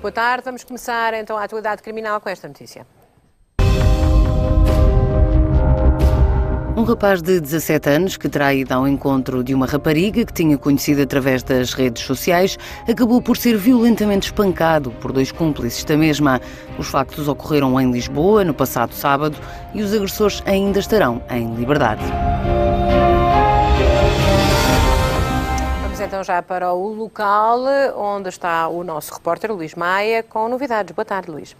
boa tarde. Vamos começar então a atualidade criminal com esta notícia. Um rapaz de 17 anos que terá ido ao encontro de uma rapariga que tinha conhecido através das redes sociais acabou por ser violentamente espancado por 2 cúmplices da mesma. Os factos ocorreram em Lisboa no passado sábado e os agressores ainda estarão em liberdade. Vamos então já para o local onde está o nosso repórter Luís Maia com novidades. Boa tarde, Luís.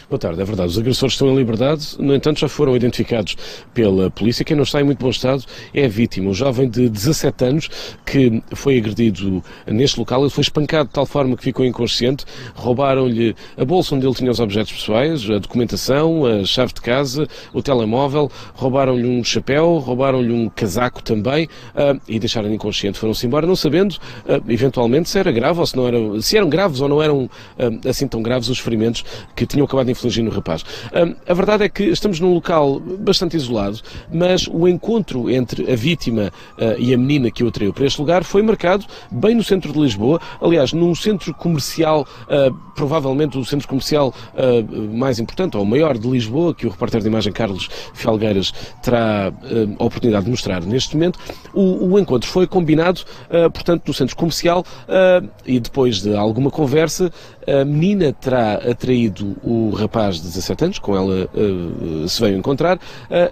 Boa tarde, é verdade, os agressores estão em liberdade, no entanto já foram identificados pela polícia. Quem não está em muito bom estado é a vítima, um jovem de 17 anos que foi agredido neste local. Ele foi espancado de tal forma que ficou inconsciente, roubaram-lhe a bolsa onde ele tinha os objetos pessoais, a documentação, a chave de casa, o telemóvel, roubaram-lhe um chapéu, roubaram-lhe um casaco também e deixaram-lhe inconsciente. Foram-se embora não sabendo eventualmente se era grave ou se não era, se eram graves ou não eram assim tão graves os ferimentos que tinham acabado de infligir no rapaz. A verdade é que estamos num local bastante isolado, mas o encontro entre a vítima e a menina que o atraiu para este lugar foi marcado bem no centro de Lisboa, aliás, num centro comercial, provavelmente o centro comercial mais importante, ou maior de Lisboa, que o repórter de imagem Carlos Felgueiras terá a oportunidade de mostrar neste momento. O encontro foi combinado, portanto, no centro comercial e depois de alguma conversa, a menina terá atraído o rapaz de 17 anos, com ela se veio encontrar,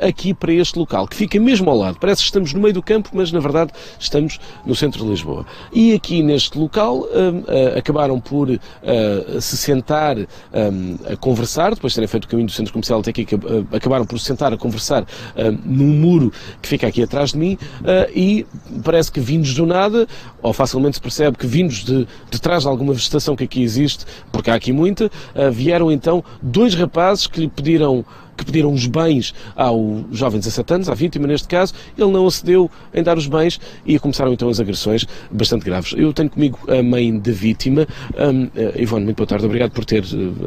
aqui para este local, que fica mesmo ao lado. Parece que estamos no meio do campo, mas na verdade estamos no centro de Lisboa. E aqui neste local acabaram por se sentar a conversar, depois de terem feito o caminho do centro comercial até aqui, acabaram por se sentar a conversar num muro que fica aqui atrás de mim e parece que vindos do nada, ou facilmente se percebe que vindos de trás de alguma vegetação que aqui existe, porque há aqui muita, vieram então 2 rapazes que lhe pediram os bens ao jovem de 17 anos, à vítima neste caso. Ele não acedeu em dar os bens e começaram então as agressões bastante graves. Eu tenho comigo a mãe da vítima. Ivone, muito boa tarde, obrigado por ter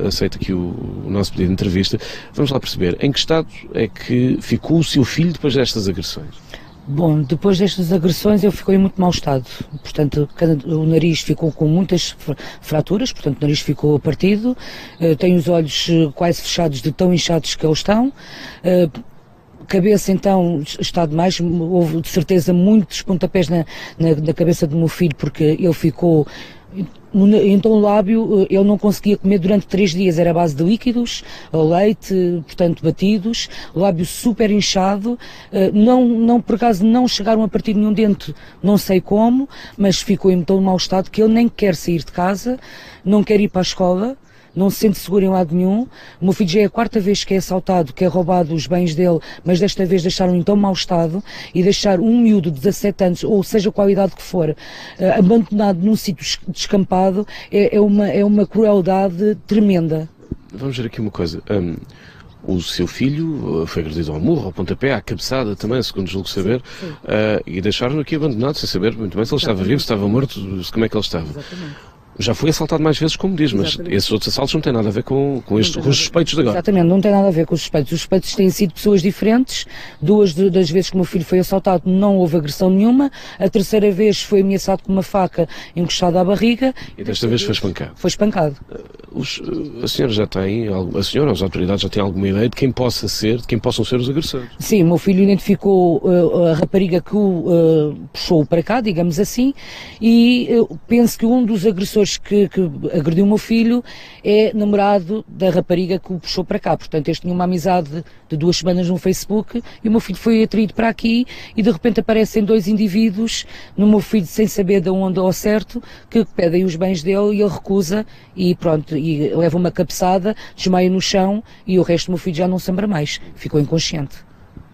aceito aqui o nosso pedido de entrevista. Vamos lá perceber, em que estado é que ficou o seu filho depois destas agressões? Bom, depois destas agressões eu fiquei em muito mau estado, portanto o nariz ficou com muitas fraturas, portanto o nariz ficou partido, tenho os olhos quase fechados de tão inchados que eles estão, cabeça então está demais, houve de certeza muitos pontapés na cabeça do meu filho porque ele ficou... Então o lábio, ele não conseguia comer durante 3 dias, era a base de líquidos, leite, portanto batidos, o lábio super inchado, por acaso não chegaram a partir nenhum dente, não sei como, mas ficou em tão mau estado que ele nem quer sair de casa, não quer ir para a escola, não se sente seguro em lado nenhum. O meu filho já é a 4ª vez que é assaltado, que é roubado os bens dele, mas desta vez deixaram em tão mau estado, e deixar um miúdo de 17 anos, ou seja qual a idade que for, abandonado num sítio descampado, é uma crueldade tremenda. Vamos ver aqui uma coisa. O seu filho foi agredido ao murro, ao pontapé, à cabeçada também, segundo julgo saber, e deixaram-no aqui abandonado, sem saber muito bem se ele estava vivo, se estava morto, como é que ele estava. Exatamente. Já foi assaltado mais vezes, como diz, mas esses outros assaltos não têm nada a ver com os suspeitos de agora. Exatamente, não tem nada a ver com os suspeitos. Os suspeitos têm sido pessoas diferentes. 2 das vezes que o meu filho foi assaltado não houve agressão nenhuma. A 3ª vez foi ameaçado com uma faca encostada à barriga. E desta vez foi espancado. Foi espancado. A senhora já tem, a senhora, as autoridades já têm alguma ideia de quem possam ser os agressores? Sim, o meu filho identificou a rapariga que o puxou para cá, digamos assim, e penso que um dos agressores que agrediu o meu filho é namorado da rapariga que o puxou para cá. Portanto, este tinha uma amizade de 2 semanas no Facebook e o meu filho foi atraído para aqui e de repente aparecem 2 indivíduos no meu filho sem saber de onde ao certo, que pedem os bens dele e ele recusa e pronto, e leva uma cabeçada, desmaia no chão e o resto do meu filho já não se lembra mais, ficou inconsciente.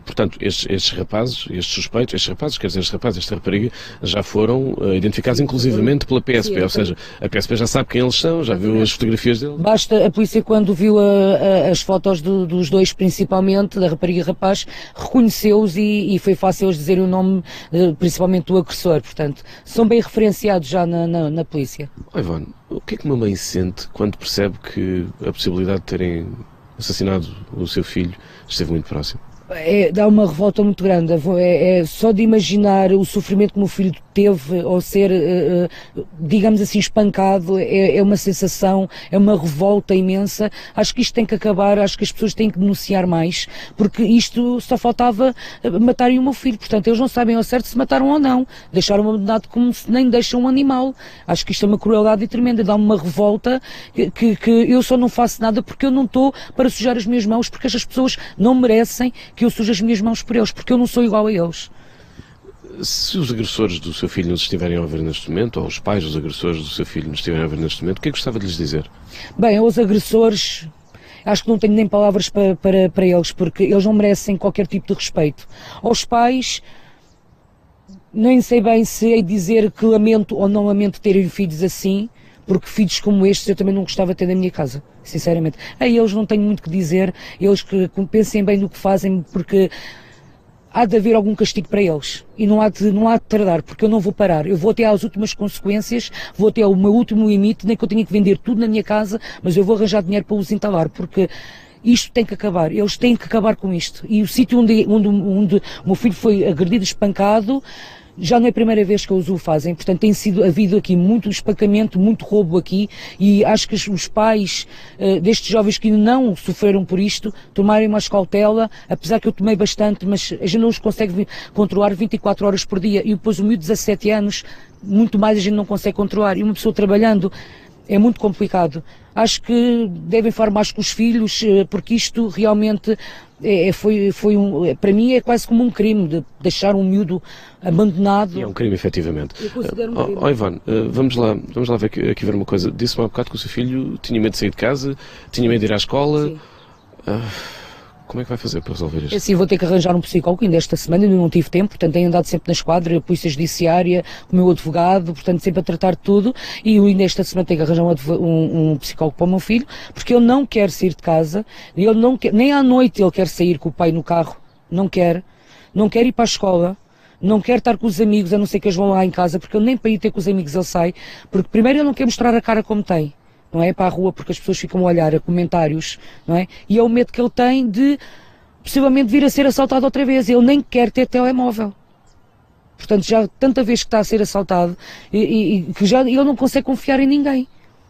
Portanto, estes rapazes, esta rapariga, já foram identificados inclusivamente pela PSP, sim, ou seja, a PSP já sabe quem eles são, já viu as fotografias deles. Basta a polícia, quando viu as fotos dos 2 principalmente, da rapariga e rapaz, reconheceu-os e foi fácil eles dizerem o nome, principalmente do agressor, portanto, são bem referenciados já na polícia. Ivone, o que é que uma mãe sente quando percebe que a possibilidade de terem assassinado o seu filho esteve muito próximo? Dá uma revolta muito grande, só de imaginar o sofrimento que o meu filho teve ao ser, digamos assim, espancado, é uma sensação, é uma revolta imensa. Acho que isto tem que acabar, acho que as pessoas têm que denunciar mais, porque isto só faltava matarem o meu filho, portanto eles não sabem ao certo se mataram ou não, deixaram-me abandonado como se nem deixam um animal. Acho que isto é uma crueldade tremenda, dá-me uma revolta que eu só não faço nada porque eu não estou para sujar as minhas mãos, porque estas pessoas não merecem que eu suje as minhas mãos por eles, porque eu não sou igual a eles. Se os agressores do seu filho nos estiverem a ouvir neste momento, ou os pais dos agressores do seu filho nos estiverem a ouvir neste momento, o que é que gostava de lhes dizer? Bem, aos agressores, acho que não tenho nem palavras para eles, porque eles não merecem qualquer tipo de respeito. Aos pais, nem sei bem se hei de dizer que lamento ou não lamento terem filhos assim, porque filhos como estes eu também não gostava de ter na minha casa, sinceramente. A eles não tenho muito que dizer, eles que pensem bem no que fazem, porque há de haver algum castigo para eles e não há de tardar, porque eu não vou parar, eu vou até às últimas consequências, vou até ao meu último limite, nem que eu tenha que vender tudo na minha casa, mas eu vou arranjar dinheiro para os entalar, porque isto tem que acabar, eles têm que acabar com isto. E o sítio onde o meu filho foi agredido, espancado, já não é a primeira vez que eles o fazem, portanto tem havido aqui muito espancamento, muito roubo aqui, e acho que os pais destes jovens que não sofreram por isto, tomarem mais cautela, apesar que eu tomei bastante, mas a gente não os consegue controlar 24 horas por dia, e depois o miúdo de 17 anos, muito mais a gente não consegue controlar, e uma pessoa trabalhando é muito complicado. Acho que devem falar mais com os filhos, porque isto realmente para mim é quase como um crime, de deixar um miúdo abandonado. E é um crime, efetivamente. Eu considero um crime. Ivan, vamos lá aqui ver uma coisa. Disse-me há bocado que o seu filho tinha medo de sair de casa, tinha medo de ir à escola. Sim. Como é que vai fazer para resolver isto? Assim, vou ter que arranjar um psicólogo, ainda esta semana, ainda não tive tempo, portanto tenho andado sempre na esquadra, a Polícia Judiciária, o meu advogado, portanto sempre a tratar de tudo, e ainda esta semana tenho que arranjar um psicólogo para o meu filho, porque ele não quer sair de casa, ele não quer, nem à noite ele quer sair com o pai no carro, não quer ir para a escola, não quer estar com os amigos, a não ser que eles vão lá em casa, porque ele nem para ir ter com os amigos ele sai, porque primeiro ele não quer mostrar a cara como tem. Não é para a rua, porque as pessoas ficam a olhar a comentários, não é? E é o medo que ele tem de possivelmente vir a ser assaltado outra vez. Ele nem quer ter telemóvel. Portanto, já tanta vez que está a ser assaltado e que já ele não consegue confiar em ninguém.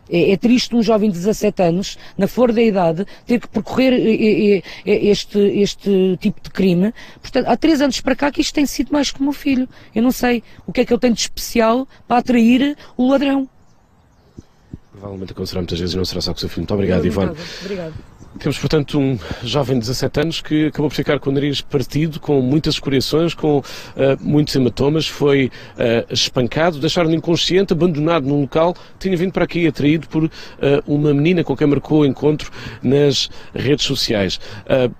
É triste um jovem de 17 anos, na flor da idade, ter que percorrer este tipo de crime. Portanto, há 3 anos para cá que isto tem sido mais que o meu filho. Eu não sei o que é que ele tem de especial para atrair o ladrão. Provavelmente acontecerá muitas vezes e não será só com o seu filho. Muito obrigado, Ivan. Obrigado. Temos, portanto, um jovem de 17 anos que acabou por ficar com o nariz partido, com muitas escoriações, com muitos hematomas, foi espancado, deixaram-no inconsciente, abandonado num local, tinha vindo para aqui atraído por uma menina com quem marcou o encontro nas redes sociais.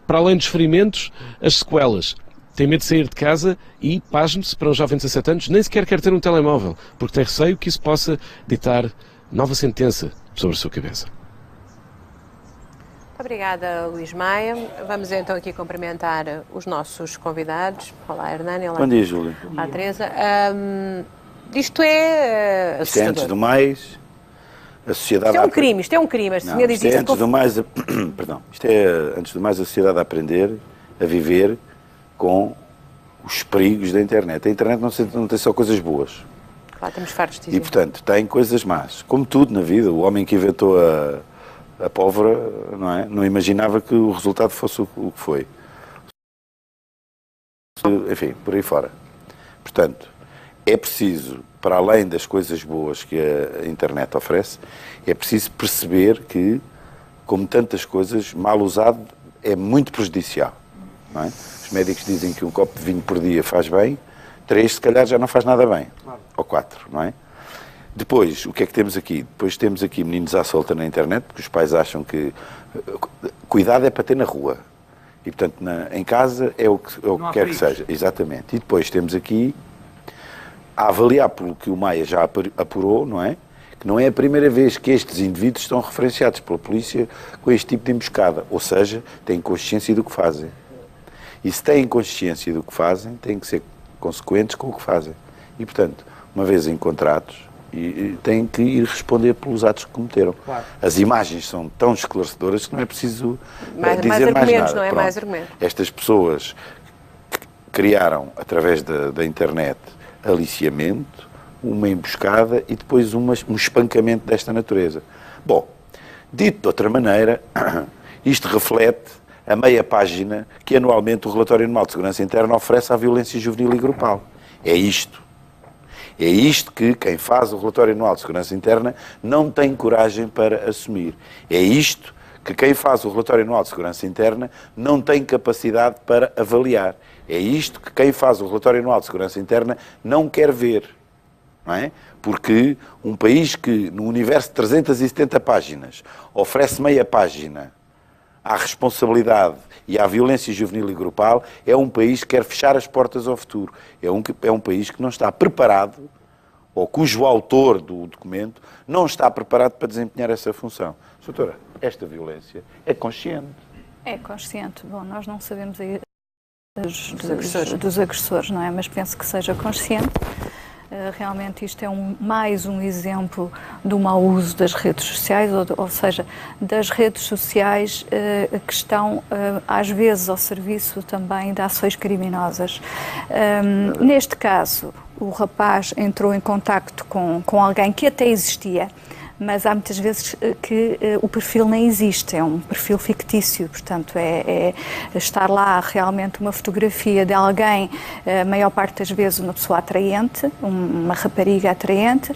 Para além dos ferimentos, as sequelas. Tem medo de sair de casa e, pasme-se, para um jovem de 17 anos, nem sequer quer ter um telemóvel, porque tem receio que isso possa ditar nova sentença sobre a sua cabeça. Obrigada, Luís Maia. Vamos então aqui cumprimentar os nossos convidados. Olá, Hernani. Olá. Bom dia, Júlia. Olá, Teresa. Isto é Isto é, antes do mais, a sociedade... Isto é um crime, isto é um crime. Não, isto é, antes do mais, perdão, isto é, antes do mais, a sociedade a aprender, a viver com os perigos da internet. A internet não tem só coisas boas. Claro, estamos fartos disso. E, portanto, tem coisas más. Como tudo na vida, o homem que inventou a pólvora, não é? Não imaginava que o resultado fosse o que foi. Enfim, por aí fora. Portanto, é preciso, para além das coisas boas que a internet oferece, é preciso perceber que, como tantas coisas, mal usado é muito prejudicial. Não é? Os médicos dizem que um copo de vinho por dia faz bem, 3 se calhar já não faz nada bem. Claro. Ou 4, não é? Depois, o que é que temos aqui? Depois temos aqui meninos à solta na internet, porque os pais acham que cuidado é para ter na rua. E, portanto, em casa é o que quer que seja. Exatamente. E depois temos aqui, a avaliar pelo que o Maia já apurou, não é? Que não é a primeira vez que estes indivíduos estão referenciados pela polícia com este tipo de emboscada. Ou seja, têm consciência do que fazem. E se têm consciência do que fazem, têm que ser consequentes com o que fazem. E, portanto, uma vez encontrados e têm que ir responder pelos atos que cometeram. Claro. As imagens são tão esclarecedoras que não é preciso mais dizer mais argumentos, nada. não é? Pronto. Mais argumentos. Estas pessoas criaram, através da internet, aliciamento, uma emboscada e depois um espancamento desta natureza. Bom, dito de outra maneira, isto reflete a meia página que anualmente o Relatório Anual de Segurança Interna oferece à violência juvenil e grupal. É isto. É isto que quem faz o Relatório Anual de Segurança Interna não tem coragem para assumir. É isto que quem faz o Relatório Anual de Segurança Interna não tem capacidade para avaliar. É isto que quem faz o Relatório Anual de Segurança Interna não quer ver. Não é? Porque um país que, no universo de 370 páginas, oferece meia página à responsabilidade e à violência juvenil e grupal, é um país que quer fechar as portas ao futuro. É um país que não está preparado, ou cujo autor do documento não está preparado para desempenhar essa função. Doutora, esta violência é consciente. É consciente. Bom, nós não sabemos aí Dos agressores, não é? Mas penso que seja consciente. Realmente isto é mais um exemplo do mau uso das redes sociais, ou seja, das redes sociais que estão às vezes ao serviço também de ações criminosas. Neste caso, o rapaz entrou em contacto com alguém que até existia, mas há muitas vezes que o perfil nem existe, é um perfil fictício, portanto é estar lá realmente uma fotografia de alguém, a maior parte das vezes uma pessoa atraente, uma rapariga atraente,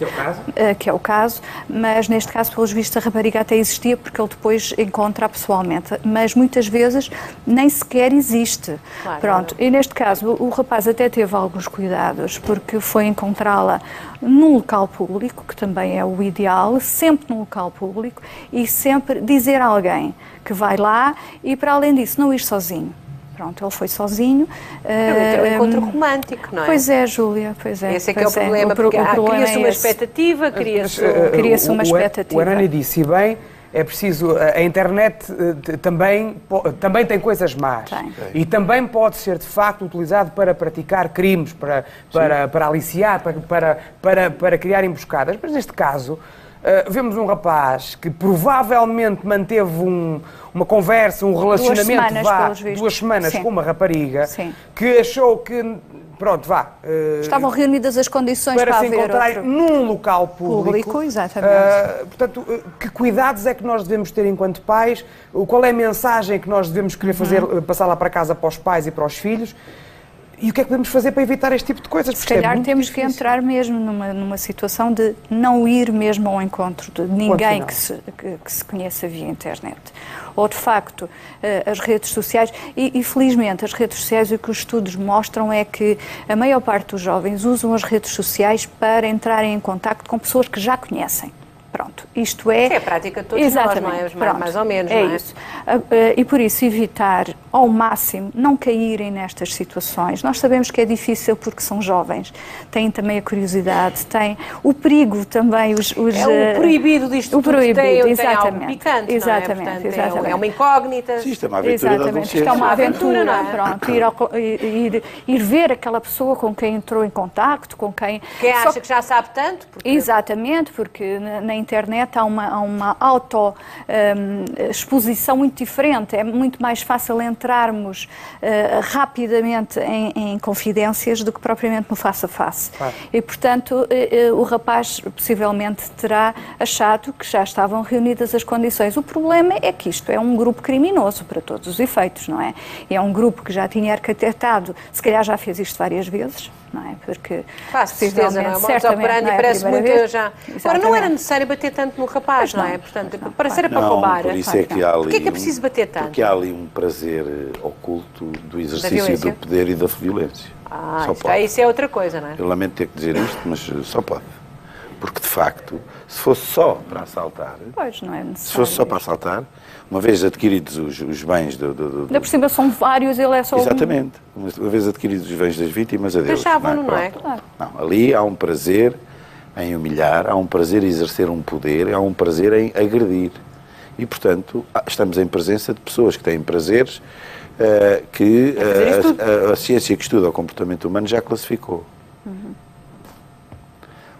que é o caso, mas neste caso, pelos vistos, a rapariga até existia porque ele depois encontra pessoalmente, mas muitas vezes nem sequer existe. Claro. Pronto, e neste caso o rapaz até teve alguns cuidados, porque foi encontrá-la num local público, que também é o ideal, sempre num local público, e sempre dizer a alguém que vai lá e, para além disso, não ir sozinho. Pronto, ele foi sozinho. É um encontro romântico, não é? Pois é, Júlia, pois é. Esse é que é o problema, porque cria-se uma expectativa, cria-se uma expectativa. O Hernani disse bem, é preciso, a internet também tem coisas más. Tem. E também pode ser, de facto, utilizado para praticar crimes, para aliciar, para criar emboscadas. Mas, neste caso, vemos um rapaz que provavelmente manteve uma conversa, um relacionamento, 2 semanas Sim. com uma rapariga, Sim. que achou que, pronto, estavam reunidas as condições para se haver encontrarem outro num local público. Exatamente. Portanto, que cuidados é que nós devemos ter enquanto pais? Qual é a mensagem que nós devemos querer fazer, passar lá para casa para os pais e para os filhos? E o que é que podemos fazer para evitar este tipo de coisas? Se calhar temos que entrar mesmo numa situação de não ir mesmo ao encontro de ninguém que se conheça via internet. Ou, de facto, as redes sociais, e felizmente as redes sociais, o que os estudos mostram é que a maior parte dos jovens usam as redes sociais para entrarem em contacto com pessoas que já conhecem. Pronto, isto é... Que é a prática de todos nós, não é? Pronto, Mais ou menos, é não é? isso. E por isso evitar ao máximo não caírem nestas situações. Nós sabemos que é difícil porque são jovens, têm também a curiosidade, têm o perigo também. É o proibido disto o proibido, tem algo exatamente, picante, exatamente, não é? Portanto, exatamente. é uma incógnita. Sim, isto é uma aventura da Exatamente, isto é uma aventura, não é? Pronto, ir ver aquela pessoa com quem entrou em contacto, com quem... Quem acha que já sabe tanto? Porque... Exatamente, porque na internet há uma auto-exposição muito diferente. É muito mais fácil entrarmos rapidamente em confidências do que propriamente no face-a-face. Claro. E, portanto, o rapaz possivelmente terá achado que já estavam reunidas as condições. O problema é que isto é um grupo criminoso para todos os efeitos, não é? É um grupo que já tinha arquitetado, se calhar já fez isto várias vezes, não é? Porque, certeza, não é? certamente, não é parece muito vez. já. Agora, não era necessário bater tanto no rapaz, não é? Portanto, parece era para roubar. Por isso é que há ali Porquê é que é preciso bater tanto? Porque há ali um prazer oculto do exercício do poder e da violência. Isso é outra coisa, não é? Eu lamento ter que dizer isto, mas só pode. Porque, de facto, se fosse só para assaltar... Pois, não é necessário. Se fosse só para assaltar, uma vez adquiridos os bens Ainda por cima são vários, ele é só Exatamente. Uma vez adquiridos os bens das vítimas, adeus. Deixavam-no, não é? Claro. Não, ali há um prazer em humilhar, há um prazer em exercer um poder, há um prazer em agredir. E, portanto, estamos em presença de pessoas que têm prazeres que a ciência que estuda o comportamento humano já classificou.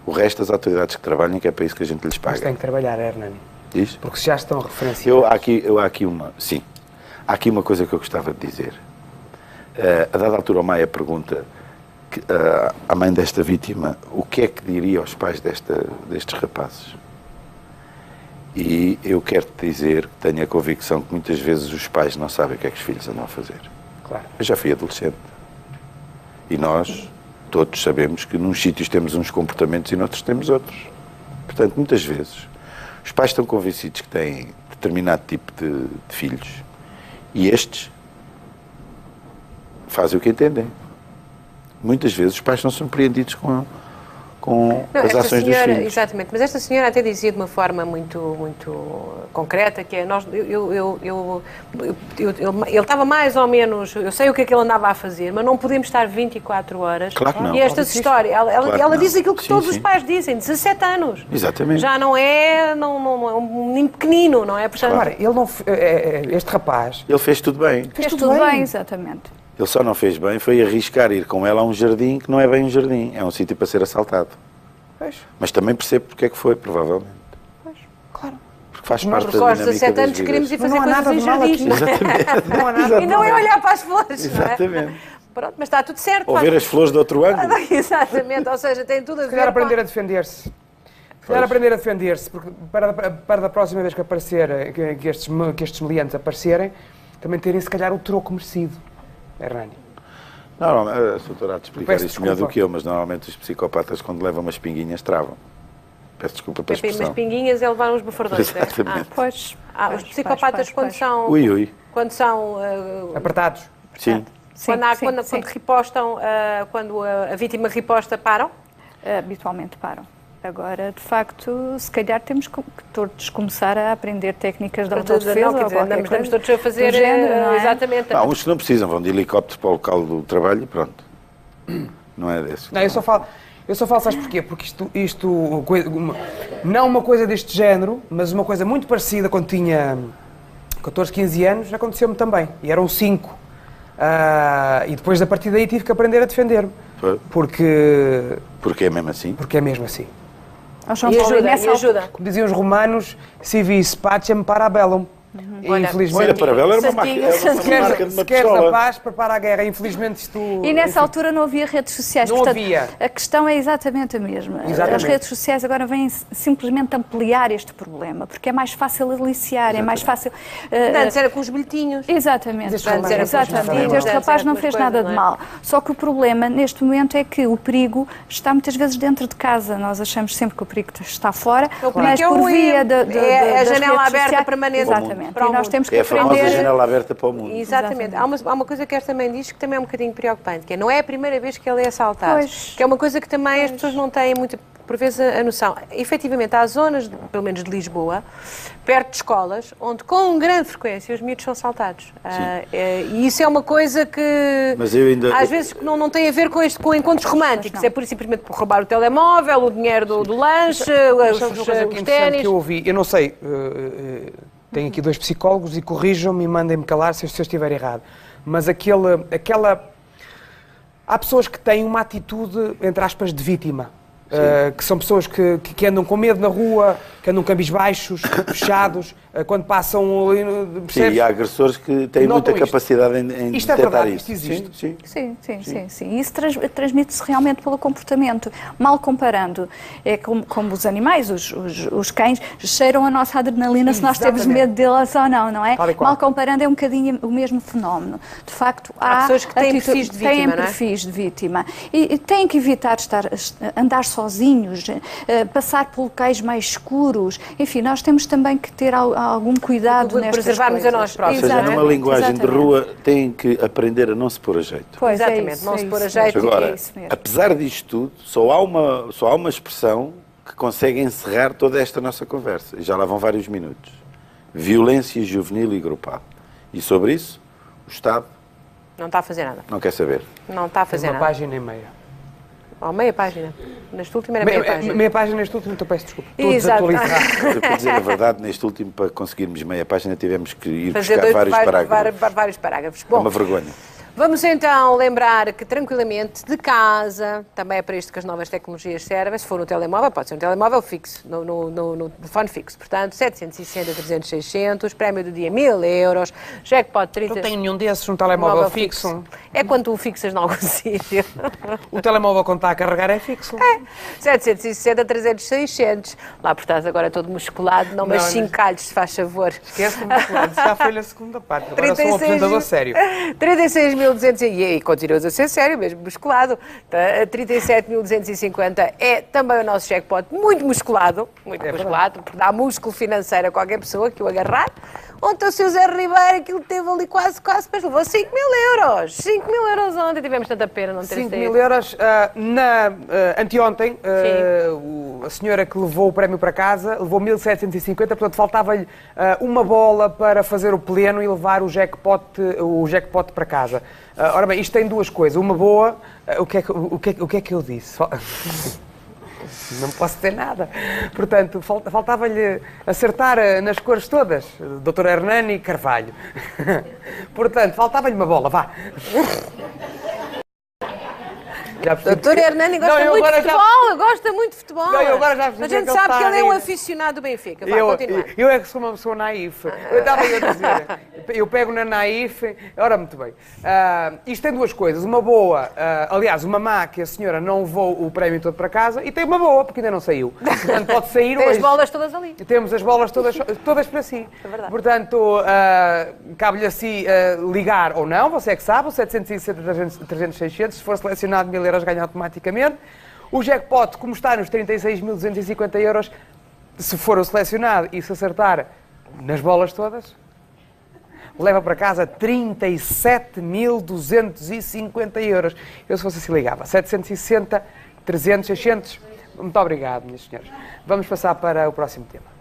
O resto das autoridades que trabalham, que é para isso que a gente lhes Mas paga. tem que trabalhar, Hernani. Diz? Porque já estão referenciados. Há aqui uma coisa que eu gostava de dizer. A dada altura o Maia pergunta à mãe desta vítima o que é que diria aos pais destes rapazes. E eu quero te dizer que tenho a convicção que muitas vezes os pais não sabem o que é que os filhos andam a fazer. Claro. Eu já fui adolescente. E nós, todos sabemos que num sítios temos uns comportamentos e noutros temos outros. Portanto, muitas vezes, os pais estão convencidos que têm determinado tipo de filhos e estes fazem o que entendem. Muitas vezes os pais são surpreendidos com as ações dos filhos. Exatamente, mas esta senhora até dizia de uma forma muito concreta que é, ele estava mais ou menos, eu sei o que é que ele andava a fazer, mas não podemos estar 24 horas. Claro que não. E esta história, ela diz aquilo que todos os sim. pais dizem, 17 anos. Exatamente. Já não é um menino pequenino, não é? Portanto, Claro, ele não, este rapaz... Ele fez tudo bem. Fez tudo bem, exatamente. Ele só não fez bem foi arriscar ir com ela a um jardim que não é bem um jardim, é um sítio para ser assaltado. Pois. Mas também percebo porque é que foi, provavelmente. Pois, claro. Porque faz nós parte da com os dinâmica 17 das anos queremos ir vidas. fazer Não há coisas nada em de mal jardins. aqui. Não há nada E não é olhar para as flores. Exatamente. Não é? Pronto, mas está tudo certo. Ou ver as flores de outro ângulo. Exatamente, ou seja, tem tudo a Se ver calhar com... aprender a defender-se. Se calhar aprender a defender-se, porque para da próxima vez que aparecer, que estes meliantes aparecerem, também terem se calhar o troco merecido. Hernani. Normalmente, a doutora há de explicar Peço isto melhor do desculpa. que eu, mas normalmente os psicopatas, quando levam umas pinguinhas, travam. Peço desculpa pela Umas expressão. pinguinhas é levar uns bufardões. Exatamente. Pois. Os psicopatas quando são... Ui. Quando são... Apertados. Sim. Quando ripostam, quando a vítima riposta, param? Habitualmente param. Agora, de facto, se calhar temos que todos começar a aprender técnicas de autodefesa ou qualquer Estamos coisa todos a fazer... do género, não é? Exatamente. Há uns que não precisam, vão de helicóptero para o local do trabalho e pronto. Não é desse. Não, eu só falo, sabes porquê? Porque não uma coisa deste género, mas uma coisa muito parecida quando tinha 14, 15 anos, aconteceu-me também. E eram 5. E depois, a partir daí, tive que aprender a defender-me. Porque Porque é mesmo assim? é mesmo assim. João Paulo, nessa altura- Como diziam os romanos, si vis pacem para bellum. Olha, para Bela era uma marca de uma Se queres a pistola. paz, prepara a guerra. Infelizmente isto... E nessa altura não havia redes sociais. Não Portanto, havia. A questão é exatamente a mesma. Exatamente. As redes sociais agora vêm simplesmente ampliar este problema, porque é mais fácil aliciar, é mais fácil... Antes era com os bilhetinhos. Exatamente, Este rapaz não fez nada de exatamente. mal. Este rapaz não fez nada de não é? mal. Só que o problema neste momento é que o perigo está muitas vezes dentro de casa. Nós achamos sempre que o perigo está fora, mas é por um via erro. das É a janela redes aberta sociais. permanente Exatamente. para o E nós mundo. temos que É a famosa aprender... janela aberta para o mundo. Exatamente. Há uma coisa que esta também diz que também é um bocadinho preocupante, que é, não é a primeira vez que ele é assaltado. Pois. Que é uma coisa que também as pessoas não têm muito, por vezes, a noção. Efetivamente, há zonas, pelo menos de Lisboa, perto de escolas, onde com grande frequência os miúdos são assaltados. E isso é uma coisa que Mas eu ainda... às vezes não tem a ver com encontros românticos. não. É pura e simplesmente por roubar o telemóvel, o dinheiro do lanche, Sabes uma os coisa que é interessante ténis. que eu ouvi? Eu não sei, tenho aqui 2 psicólogos e corrijam-me e mandem-me calar se eu estiver errado. Mas aquela... Há pessoas que têm uma atitude, entre aspas, de vítima. Que são pessoas que andam com medo na rua, que andam cabisbaixos, fechados, quando passam ali... Sim, e há agressores que têm Notam muita isto. capacidade em Isto é detectar verdade, isso. isto existe. Sim. Sim. E isso transmite-se realmente pelo comportamento. Mal comparando, é como os animais, os cães, cheiram a nossa adrenalina se nós temos Exatamente. medo delas ou não é? Tal e qual. Mal comparando é um bocadinho o mesmo fenómeno. De facto, Há pessoas que têm perfis de vítima, têm não é? perfis de vítima. E têm que evitar andar sozinhos, passar por locais mais escuros. Enfim, nós temos também que ter algum cuidado nestas Preservarmos coisas. a nós próprios, Ou seja, Exatamente. numa linguagem de Exatamente. rua, têm que aprender a não se pôr a jeito. Pois, é Exatamente, isso, não é se pôr a isso jeito. mesmo. Agora, É isso mesmo. apesar disto tudo, só há uma expressão que consegue encerrar toda esta nossa conversa. E já lá vão vários minutos. Violência juvenil e grupal. E sobre isso, o Estado Não está a fazer nada. não quer saber. Não está a fazer Uma nada. página e meia. Meia página. Neste último era meia página. Meia página neste último, então peço desculpa. Estou Exato. desatualizado. Para dizer a verdade, neste último, para conseguirmos meia página, tivemos que ir Fazer buscar vários parágrafos. vários parágrafos. É Bom, uma vergonha. Vamos então lembrar que tranquilamente de casa, também é para isto que as novas tecnologias servem, se for no telemóvel, pode ser um telemóvel fixo, no telefone fixo, portanto 760, 300, 600, prémio do dia 1000 euros, jackpot 30... Não tenho nenhum desses, um telemóvel fixo. É quando tu fixas em algum sítio. O telemóvel quando está a carregar é fixo. 760, 300, 600. Lá por estás agora todo musculado, não, mas Não, 5 calhos, se faz favor. Esquece-me de falar, já foi na segunda parte, agora sou um apresentador sério. 36.200 e continuas a ser sério, mesmo musculado. 37.250 é também o nosso jackpot, muito musculado, porque dá músculo financeiro a qualquer pessoa que o agarrar. Ontem o seu Zé Ribeiro, aquilo teve ali quase, mas levou 5 mil euros. 5 mil euros ontem, tivemos tanta pena não ter 5 mil euros. Anteontem, a senhora que levou o prémio para casa levou 1.750, portanto faltava-lhe uma bola para fazer o pleno e levar o jackpot para casa. Ora bem, isto tem duas coisas. Uma boa, o que é que eu disse? Não posso ter nada. Portanto, faltava-lhe acertar nas cores todas. Dr. Hernani Carvalho. Portanto, faltava-lhe uma bola, vá. Doutor Hernani gosta muito de futebol, Não, eu agora já a gente sabe que ele é um aficionado do Benfica. Vai, continuar. Eu é que sou uma pessoa naif. Eu estava a dizer, eu pego na naif. Ora, muito bem. Isto tem duas coisas. Uma boa, aliás, uma má, que a senhora não levou o prémio todo para casa, e tem uma boa, porque ainda não saiu. Portanto, pode sair hoje. Tem as bolas todas ali. Temos as bolas todas para si. É verdade. Portanto, cabe-lhe a si ligar ou não, você é que sabe, o 760, 300, 600, se for selecionado 1000 euros ganha automaticamente. O jackpot, como está nos 36.250 euros, se for o selecionado e se acertar nas bolas todas, leva para casa 37.250 euros. Eu, se fosse assim, ligava. 760, 300, 600. Muito obrigado, minhas senhoras. Vamos passar para o próximo tema.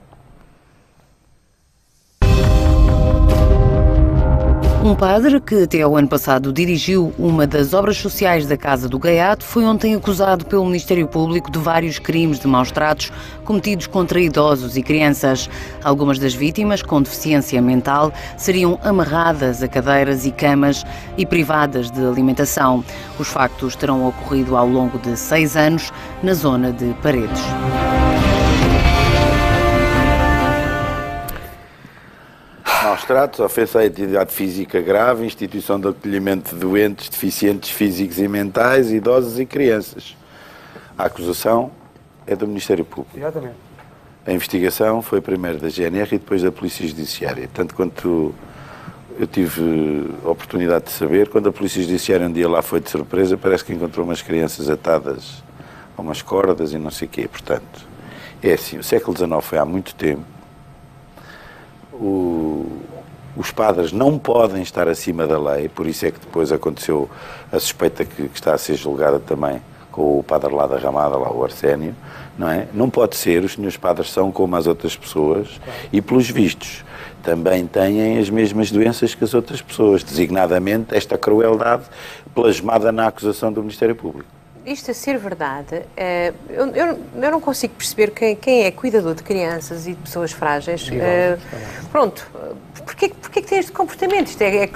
Um padre que até ao ano passado dirigiu uma das obras sociais da Casa do Gaiato foi ontem acusado pelo Ministério Público de vários crimes de maus-tratos cometidos contra idosos e crianças. Algumas das vítimas, com deficiência mental, seriam amarradas a cadeiras e camas e privadas de alimentação. Os factos terão ocorrido ao longo de 6 anos na zona de Paredes. Maus-tratos, ofensa à atividade física grave, instituição de acolhimento de doentes, deficientes físicos e mentais, idosos e crianças. A acusação é do Ministério Público. Exatamente. A investigação foi primeiro da GNR e depois da Polícia Judiciária. Tanto quanto eu tive a oportunidade de saber, quando a Polícia Judiciária um dia lá foi de surpresa, parece que encontrou umas crianças atadas a umas cordas e não sei o quê. Portanto, é assim, o século XIX foi há muito tempo. Os padres não podem estar acima da lei, por isso é que depois aconteceu a suspeita que está a ser julgada também com o padre lá da Ramada, lá o Arsénio, não é? Não pode ser, os senhores padres são como as outras pessoas e, pelos vistos, também têm as mesmas doenças que as outras pessoas, designadamente esta crueldade plasmada na acusação do Ministério Público. Isto a ser verdade, eu não consigo perceber quem é cuidador de crianças e de pessoas frágeis. Pronto, porquê que tem este comportamento? Isto é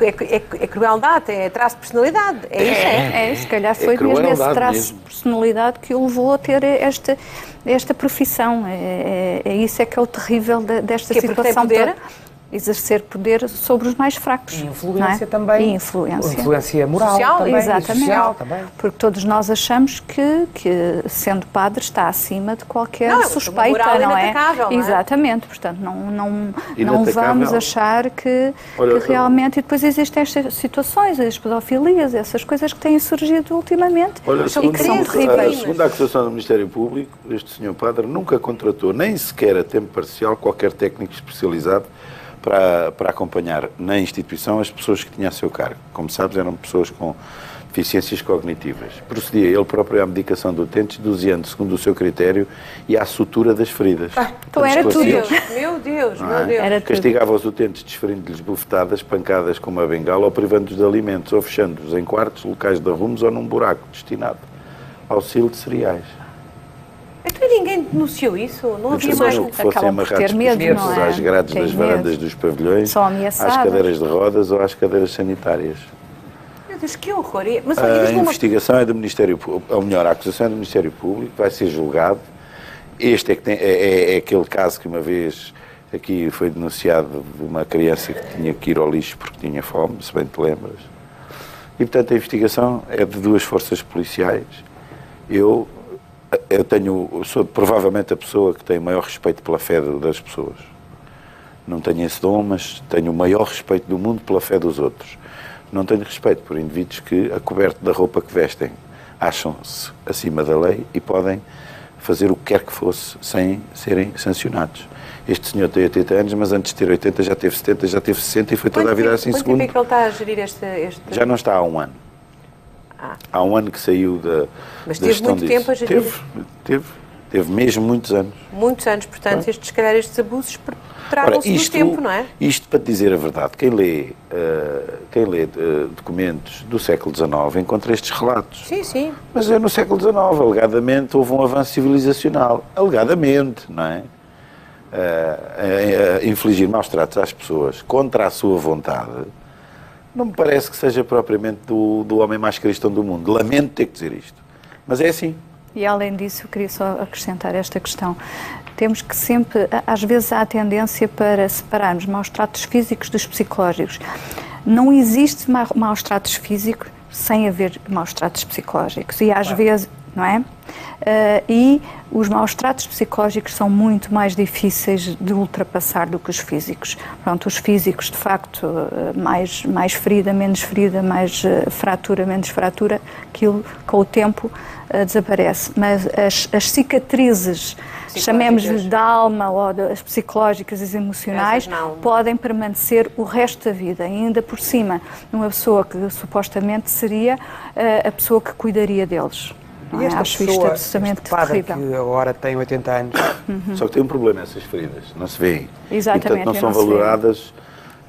crueldade, é traço de personalidade, é isso? Se calhar foi mesmo esse traço de personalidade que o levou a ter esta profissão. É isso é que é o terrível desta situação. Exercer poder sobre os mais fracos. E influência também. E influência moral social, também. Exatamente. E social também. Porque todos nós achamos que sendo padre, está acima de qualquer suspeita, moral não é? Inatacável, não é? Exatamente. Portanto, não vamos achar que realmente... E depois existem estas situações, as pedofilias, essas coisas que têm surgido ultimamente. Olha, que são terríveis. Segundo a acusação do Ministério Público, este senhor padre nunca contratou, nem sequer a tempo parcial, qualquer técnico especializado para acompanhar na instituição as pessoas que tinham a seu cargo. Como sabes, eram pessoas com deficiências cognitivas. Procedia ele próprio à medicação de utentes, doseando segundo o seu critério e à sutura das feridas. Então era tudo. Meu Deus. Castigava os utentes desferindo-lhes bufetadas, pancadas com uma bengala ou privando-os de alimentos ou fechando-os em quartos, locais de arrumos ou num buraco destinado ao auxílio de cereais. Então ninguém denunciou isso? Não havia mais... Que fossem amarrados às grades das varandas dos pavilhões, às cadeiras de rodas ou às cadeiras sanitárias. Meu Deus, que horror! Mas, A investigação é do Ministério Público, ou melhor, a acusação é do Ministério Público, vai ser julgado. Este é, que é aquele caso que uma vez aqui foi denunciado de uma criança que tinha que ir ao lixo porque tinha fome, se bem te lembras. E, portanto, a investigação é de 2 forças policiais. Eu sou provavelmente a pessoa que tem o maior respeito pela fé das pessoas. Não tenho esse dom, mas tenho o maior respeito do mundo pela fé dos outros. Não tenho respeito por indivíduos que, a coberto da roupa que vestem, acham-se acima da lei e podem fazer o que quer que fosse sem serem sancionados. Este senhor tem 80 anos, mas antes de ter 80 já teve 70, já teve 60 e foi toda a vida assim segundo. Quanto tempo é que ele está a gerir este... Já não está há um ano. Há um ano que saiu da Mas teve muito tempo a gerir? Teve mesmo muitos anos. Muitos anos, portanto, se calhar estes abusos tragam-se no tempo, não é? Isto, para te dizer a verdade, quem lê documentos do século XIX encontra estes relatos. Sim, sim. Mas é no século XIX, alegadamente, houve um avanço civilizacional. Alegadamente, não é? Infligir maus tratos às pessoas contra a sua vontade, não me parece que seja propriamente do homem mais cristão do mundo. Lamento ter que dizer isto. Mas é assim. E além disso, eu queria só acrescentar esta questão. Temos que sempre, às vezes há a tendência para separarmos maus tratos físicos dos psicológicos. Não existe maus tratos físicos sem haver maus tratos psicológicos. E às vezes, não é? E os maus tratos psicológicos são muito mais difíceis de ultrapassar do que os físicos. Pronto, os físicos, de facto, mais ferida, menos ferida, mais fratura, menos fratura, aquilo com o tempo desaparece. Mas as cicatrizes, chamemos-lhe da alma ou as psicológicas e as emocionais, podem permanecer o resto da vida. Ainda por cima, uma pessoa que supostamente seria a pessoa que cuidaria deles. E esta acho pessoa, isto absolutamente terrível. Que agora tem 80 anos. Só que tem um problema essas feridas, não se vêem. Exatamente. E, portanto, não são valoradas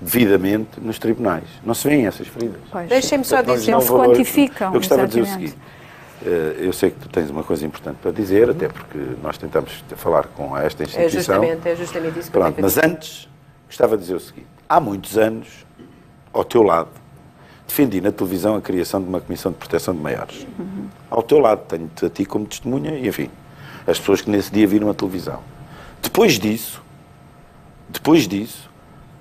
devidamente nos tribunais. Não se vêem essas feridas. Deixem-me só dizer, não se quantificam. Eu gostava de dizer o seguinte, eu sei que tu tens uma coisa importante para dizer, até porque nós tentamos falar com esta instituição. É justamente isso que Pronto, mas antes, gostava de dizer o seguinte, há muitos anos, ao teu lado, defendi na televisão a criação de uma Comissão de Proteção de Maiores. Ao teu lado, tenho-te a ti como testemunha e, enfim, as pessoas que nesse dia viram a televisão. Depois disso,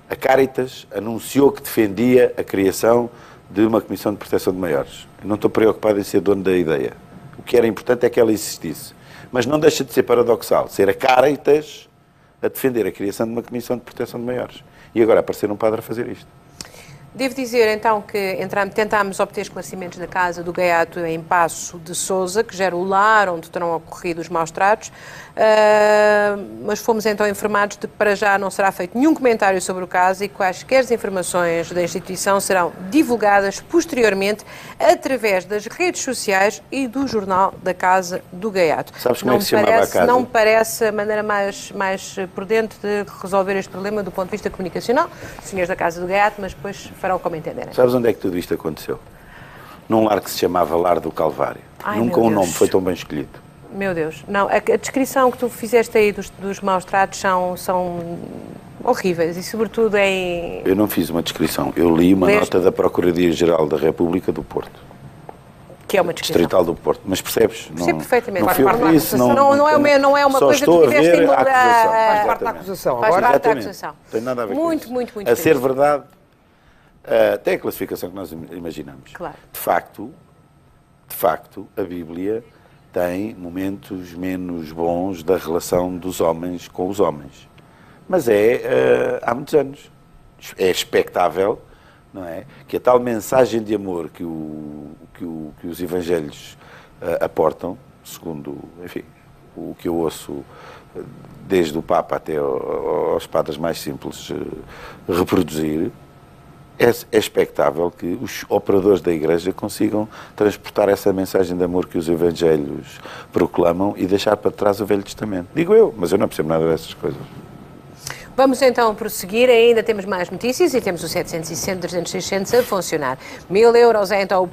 a Cáritas anunciou que defendia a criação de uma Comissão de Proteção de Maiores. Eu não estou preocupado em ser dono da ideia. O que era importante é que ela existisse. Mas não deixa de ser paradoxal ser a Cáritas a defender a criação de uma Comissão de Proteção de Maiores. E agora aparecer um padre a fazer isto. Devo dizer, então, que tentámos obter esclarecimentos da casa do Gaiato em Paço de Sousa, que gera o lar onde terão ocorrido os maus tratos, mas fomos então informados de que para já não será feito nenhum comentário sobre o caso e quaisquer informações da instituição serão divulgadas posteriormente através das redes sociais e do jornal da Casa do Gaiato. Sabes como é que se chamava a casa? Não me parece a maneira mais prudente de resolver este problema do ponto de vista comunicacional, senhores da Casa do Gaiato, mas depois farão como entenderem. Sabes onde é que tudo isto aconteceu? Num lar que se chamava Lar do Calvário. Nunca um nome foi tão bem escolhido. Meu Deus. Não, a descrição que tu fizeste aí dos maus tratos são horríveis e sobretudo em... Eu não fiz uma descrição. Eu li uma nota da Procuradoria-Geral da República do Porto. Que é uma descrição. Distrital do Porto. Mas percebes? Percebo perfeitamente. Não fui eu que disse. Não é uma coisa que tu tiveste em Faz parte da acusação. Faz parte da acusação. Não tem nada a ver com isso. Muito a ser verdade, até a classificação que nós imaginamos. Claro. De facto, a Bíblia tem momentos menos bons da relação dos homens com os homens. Mas há muitos anos. É expectável, não é, que a tal mensagem de amor que os evangelhos aportam, segundo, enfim, o que eu ouço desde o Papa até aos padres mais simples reproduzir, é expectável que os operadores da Igreja consigam transportar essa mensagem de amor que os evangelhos proclamam e deixar para trás o Velho Testamento. Digo eu, mas eu não percebo nada dessas coisas. Vamos então prosseguir, ainda temos mais notícias e temos o 760, 300, 600 a funcionar. 1000 euros é então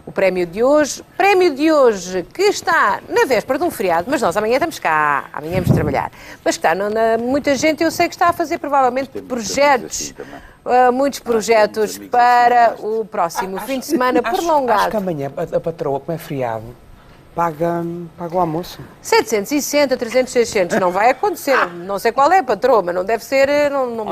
o prémio de hoje. Prémio de hoje que está na véspera de um feriado, mas nós amanhã estamos cá, amanhã vamos trabalhar. Mas está, muita gente eu sei que está a fazer provavelmente projetos, muitos projetos para o próximo fim de semana prolongado. Acho que amanhã a patroa, como é feriado, paga o almoço. 760, 300, 600, não vai acontecer. Não sei qual é a patroa, mas não deve ser. Não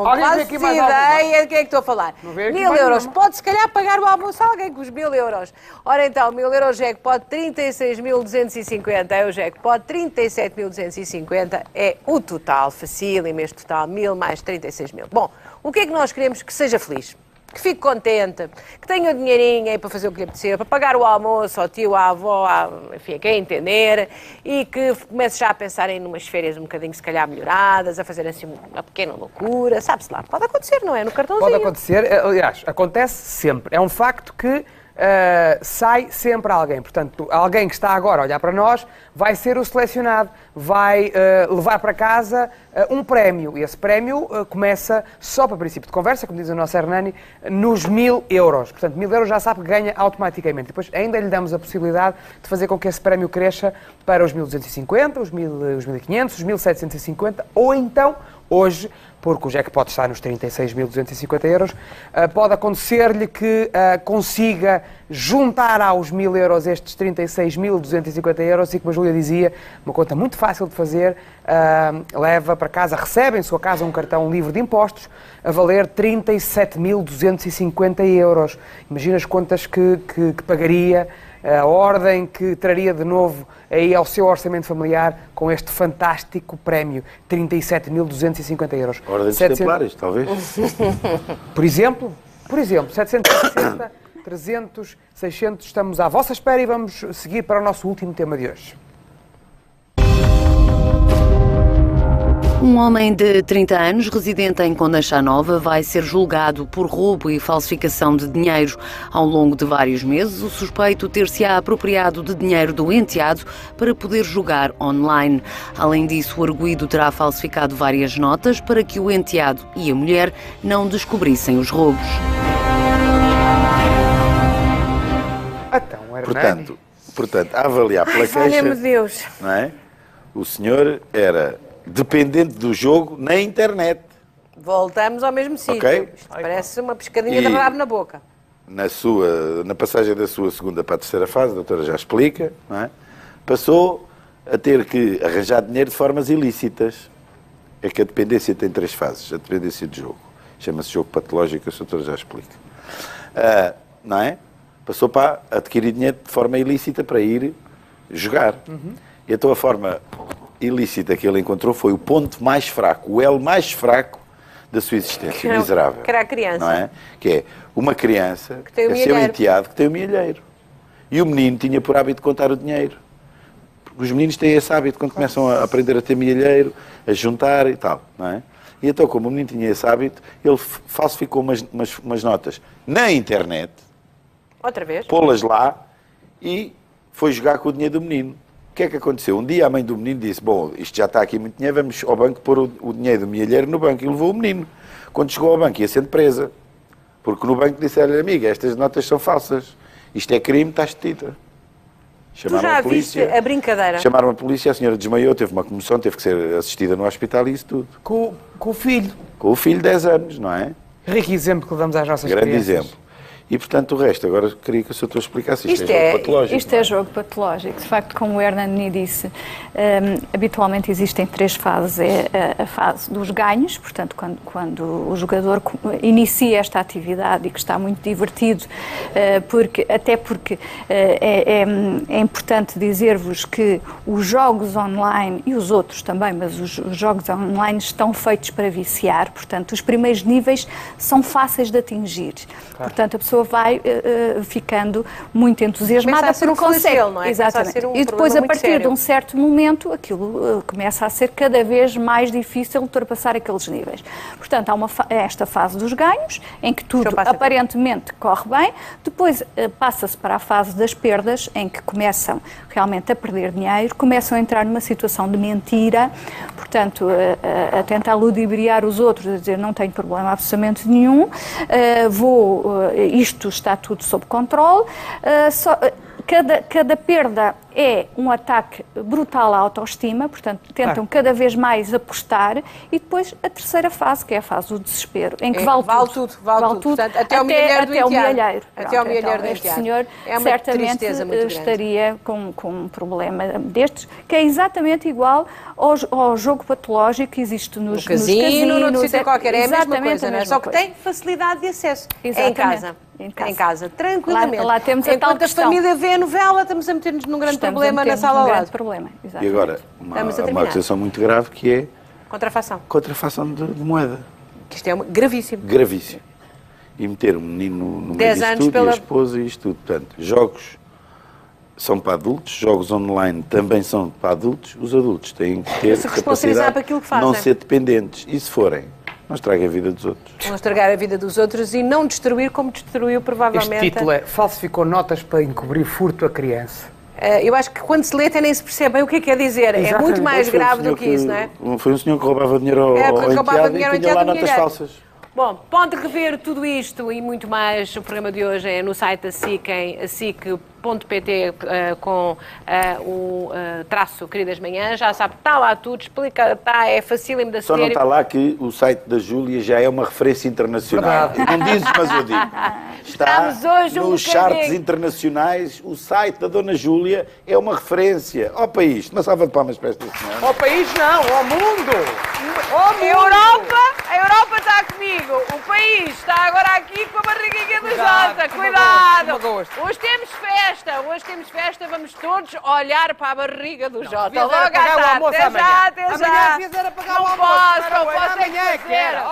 faço ideia de quem é que estou a falar. 1000 euros. Pode se calhar pagar o almoço a alguém com os 1000 euros. Ora então, 1000 euros jackpot 36.250 é o jackpot, 37.250 é o total. Facílimo este total, 1000 mais 36.000. Bom, o que é que nós queremos? Que seja feliz. Que fique contente, que tenha o dinheirinho aí para fazer o que lhe apetecer, para pagar o almoço ao tio, à avó, enfim, a quem entender, e que comece já a pensar em umas férias um bocadinho, se calhar, melhoradas, a fazer assim uma pequena loucura, sabe-se lá. Pode acontecer, não é? No cartãozinho. Pode acontecer, aliás, acontece sempre. É um facto que sai sempre alguém. Portanto, alguém que está agora a olhar para nós vai ser o selecionado, vai levar para casa um prémio. E esse prémio começa, só para princípio de conversa, como diz o nosso Hernani, nos 1000 euros. Portanto, 1000 euros já sabe que ganha automaticamente. Depois ainda lhe damos a possibilidade de fazer com que esse prémio cresça para os 1250, os 1500, os 1750 ou então, hoje, porque o jackpot está nos 36.250 euros, pode acontecer-lhe que consiga juntar aos 1000 euros estes 36.250 euros e, como a Júlia dizia, uma conta muito fácil de fazer, leva para casa, recebe em sua casa um cartão livre de impostos a valer 37.250 euros. Imagina as contas que pagaria, a ordem que traria de novo aí ao seu orçamento familiar com este fantástico prémio, 37.250 euros. Ordem de exemplares, talvez. Por exemplo, 760, 300, 600, estamos à vossa espera e vamos seguir para o nosso último tema de hoje. Um homem de 30 anos, residente em Condeixa Nova, vai ser julgado por roubo e falsificação de dinheiro. Ao longo de vários meses, o suspeito ter-se-á apropriado de dinheiro do enteado para poder jogar online. Além disso, o arguido terá falsificado várias notas para que o enteado e a mulher não descobrissem os roubos. Então, Hernani. Portanto, a avaliar pela queixa, Deus. não é? O senhor era dependente do jogo na internet. Voltamos ao mesmo sítio. Ok. Isto parece uma pescadinha de rabo na boca. Na passagem da sua segunda para a terceira fase, a doutora já explica, não é? Passou a ter que arranjar dinheiro de formas ilícitas. É que a dependência tem 3 fases. A dependência de jogo. Chama-se jogo patológico, a doutora já explica. Não é? Passou para adquirir dinheiro de forma ilícita para ir jogar. E então a forma ilícita que ele encontrou foi o ponto mais fraco, o elo mais fraco da sua existência, miserável. Que era a criança. Não é? Que é uma criança que tem o seu enteado que tem o milheiro. E o menino tinha por hábito de contar o dinheiro. Porque os meninos têm esse hábito quando começam a aprender a ter milheiro, a juntar e tal, não é? E então, como o menino tinha esse hábito, ele falsificou umas notas na internet, outra vez, pô-las lá e foi jogar com o dinheiro do menino. O que é que aconteceu? Um dia a mãe do menino disse, bom, isto já está aqui muito dinheiro, vamos ao banco pôr o dinheiro do milheiro no banco. E levou o menino. Quando chegou ao banco ia sendo presa. Porque no banco disseram-lhe, amiga, estas notas são falsas. Isto é crime, estás detida. Tu já viste a brincadeira? Chamaram a polícia, a senhora desmaiou, teve uma comoção, teve que ser assistida no hospital e isso tudo. Com o filho. Com o filho de 10 anos, não é? Rico exemplo que damos às nossas Grande crianças. exemplo. E, portanto, o resto, agora queria que o Sr. explicasse. Isto é jogo patológico. Isto é jogo patológico. De facto, como o Hernani disse, habitualmente existem 3 fases. É a fase dos ganhos, portanto, quando o jogador inicia esta atividade e que está muito divertido, porque é importante dizer-vos que os jogos online, e os outros também, mas os jogos online estão feitos para viciar, portanto, os primeiros níveis são fáceis de atingir. Claro. Portanto, a pessoa pessoa vai ficando muito entusiasmada Começa a ser porque um consegue. flagelo, não é? Começa a Exatamente. ser um E depois, problema a muito partir sério. de um certo momento, aquilo começa a ser cada vez mais difícil ultrapassar aqueles níveis. Portanto, há esta fase dos ganhos, em que tudo aparentemente corre bem, depois passa-se para a fase das perdas, em que começam realmente a perder dinheiro, começam a entrar numa situação de mentira, portanto, a tentar ludibriar os outros, a dizer não tenho problema absolutamente nenhum, isto está tudo sob controle, cada perda é um ataque brutal à autoestima, portanto, tentam cada vez mais apostar, e depois a terceira fase, que é a fase do desespero, em que vale tudo. Portanto, até o milheiro do enteado. Até o milheiro do enteado. Este senhor é uma certamente estaria com um problema destes, que é exatamente igual ao jogo patológico que existe nos casino, no sítio qualquer, é a mesma exatamente coisa, não é? Só que tem facilidade de acesso. É em casa. Em casa, tranquilamente. Lá temos a tal Enquanto a família vê a novela, estamos a meter-nos num grande problema na sala ao lado. E agora, uma acusação muito grave que é contrafação de moeda. Que isto é gravíssimo. Gravíssimo. E meter um menino no meio disto tudo, e a esposa e isto tudo. Portanto, jogos são para adultos, jogos online também são para adultos. Os adultos têm que ter capacidade de não ser dependentes. E se forem, não estraguem a vida dos outros. Não estragar a vida dos outros e não destruir como destruiu provavelmente... Este título é Falsificou notas para encobrir furto a criança. Eu acho que quando se lê até nem se percebe bem o que é dizer. Exatamente. É muito mais grave do que isso, não é? Foi um senhor que roubava dinheiro ao enteado e tinha lá notas falsas. Bom, pode rever tudo isto e muito mais. O programa de hoje é no site da SIC, em sic.pt, com o traço Queridas Manhãs. Já sabe, está lá tudo, explica, é facílimo de aceder. Só não está lá que o site da Júlia já é uma referência internacional. Não dizes, mas eu digo. Está nos charts internacionais, o site da Dona Júlia é uma referência ao país. Uma salva de palmas para esta senhora. Ao país não, ao mundo! A Europa está comigo, o país está agora aqui com a barriguinha do Jota, cuidado! Hoje temos festa, vamos todos olhar para a barriga do Jota. Logo à tarde, até já! Amanhã devia apagar o almoço. Não posso, amanhã é que era.